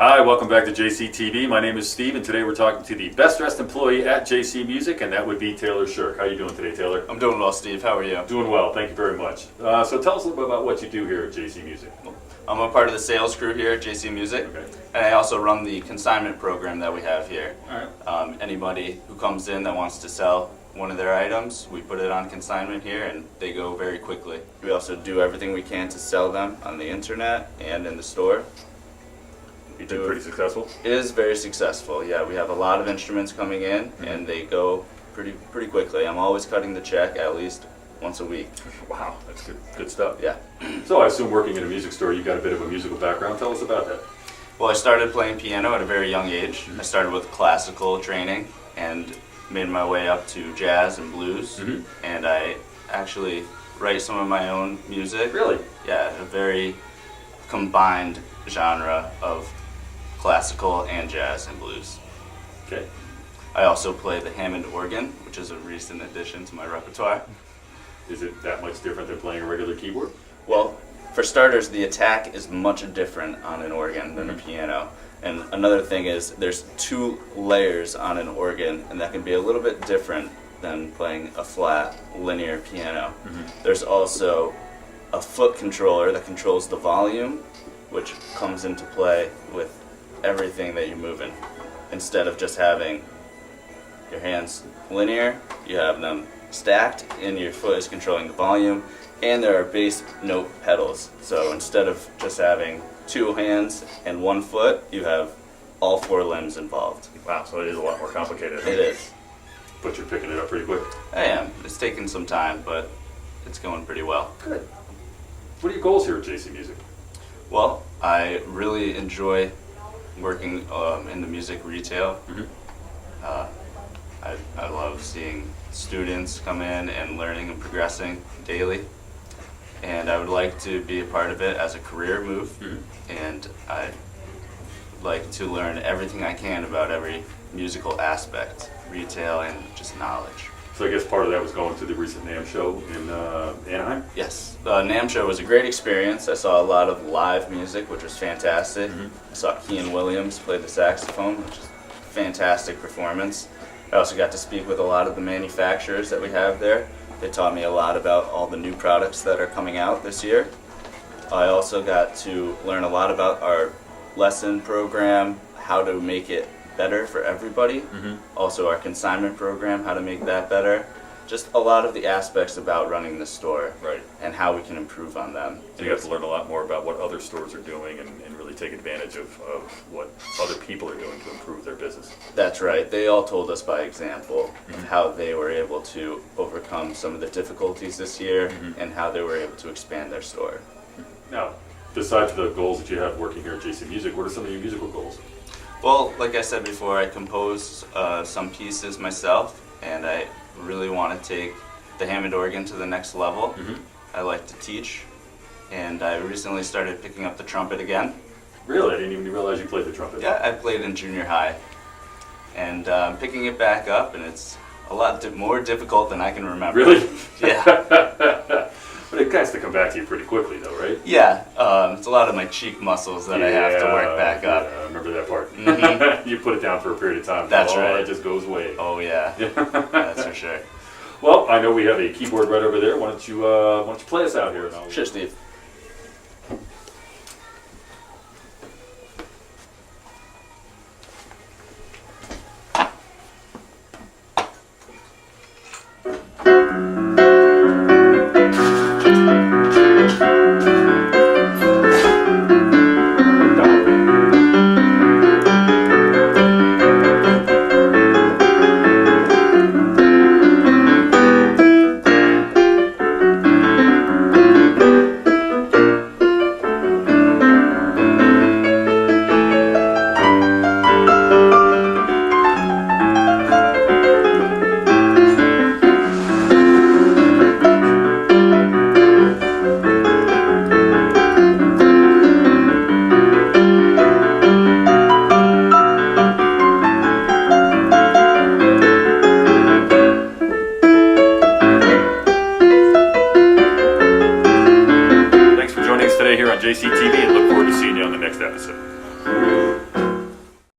Hi, welcome back to JCTV. My name is Steve, and today we're talking to the best dressed employee at JC Music, and that would be Taylor Shirk. How are you doing today, Taylor? I'm doing well, Steve. How are you? Doing well, thank you very much. So tell us a little bit about what you do here at JC Music. I'm a part of the sales crew here at JC Music, Okay. and I also run the consignment program that we have here. All right. Anybody who comes in that wants to sell one of their items, we put it on consignment here, and they go very quickly. We also do everything we can to sell them on the internet and in the store. You did pretty successful? It is very successful, yeah. We have a lot of instruments coming in, and they go pretty quickly. I'm always cutting the check at least once a week. Wow, that's good stuff. Yeah. So I assume working in a music store, you've got a bit of a musical background. Tell us about that. Well, I started playing piano at a very young age. I started with classical training and made my way up to jazz and blues. And I actually write some of my own music. Really? Yeah, a very combined genre of classical and jazz and blues. Okay. I also play the Hammond organ, which is a recent addition to my repertoire. Is it that much different than playing a regular keyboard? Well, for starters, the attack is much different on an organ than a piano. And another thing is there's 2 layers on an organ, and that can be a little bit different than playing a flat, linear piano. There's also a foot controller that controls the volume, which comes into play with everything that you're moving. Instead of just having your hands linear, you have them stacked, and your foot is controlling the volume. And there are bass note pedals. So instead of just having 2 hands and 1 foot, you have all 4 limbs involved. Wow, so it is a lot more complicated. It is. But you're picking it up pretty quick. I am. It's taken some time, but it's going pretty well. Good. What are your goals here at JC Music? Well, I really enjoy working in the music retail. I love seeing students come in and learning and progressing daily. And I would like to be a part of it as a career move. And I would like to learn everything I can about every musical aspect, retail and just knowledge. So I guess part of that was going to the recent NAMM show in Anaheim? Yes, the NAMM show was a great experience. I saw a lot of live music, which was fantastic. I saw Kean Williams play the saxophone, which is a fantastic performance. I also got to speak with a lot of the manufacturers that we have there. They taught me a lot about all the new products that are coming out this year. I also got to learn a lot about our lesson program, how to make it better for everybody. Also our consignment program, how to make that better. Just a lot of the aspects about running the store, Right. and how we can improve on them. So you have to learn a lot more about what other stores are doing and really take advantage of what other people are doing to improve their business. That's right. They all told us by example of how they were able to overcome some of the difficulties this year and how they were able to expand their store. Now, besides the goals that you have working here at JC Music, what are some of your musical goals? Well, like I said before, I compose some pieces myself, and I really want to take the Hammond organ to the next level. I like to teach, and I recently started picking up the trumpet again. Really? I didn't even realize you played the trumpet. Yeah, I played in junior high, and I'm picking it back up, and it's a lot more difficult than I can remember. Really? Yeah. But it has to come back to you pretty quickly, though, right? Yeah, it's a lot of my cheek muscles that I have to work back up. Yeah, I remember that part. You put it down for a period of time. That's right. It just goes away. Oh yeah, that's for sure. Well, I know we have a keyboard right over there. Why don't you play us out here? And Sure, Steve. JCTV and look forward to seeing you on the next episode.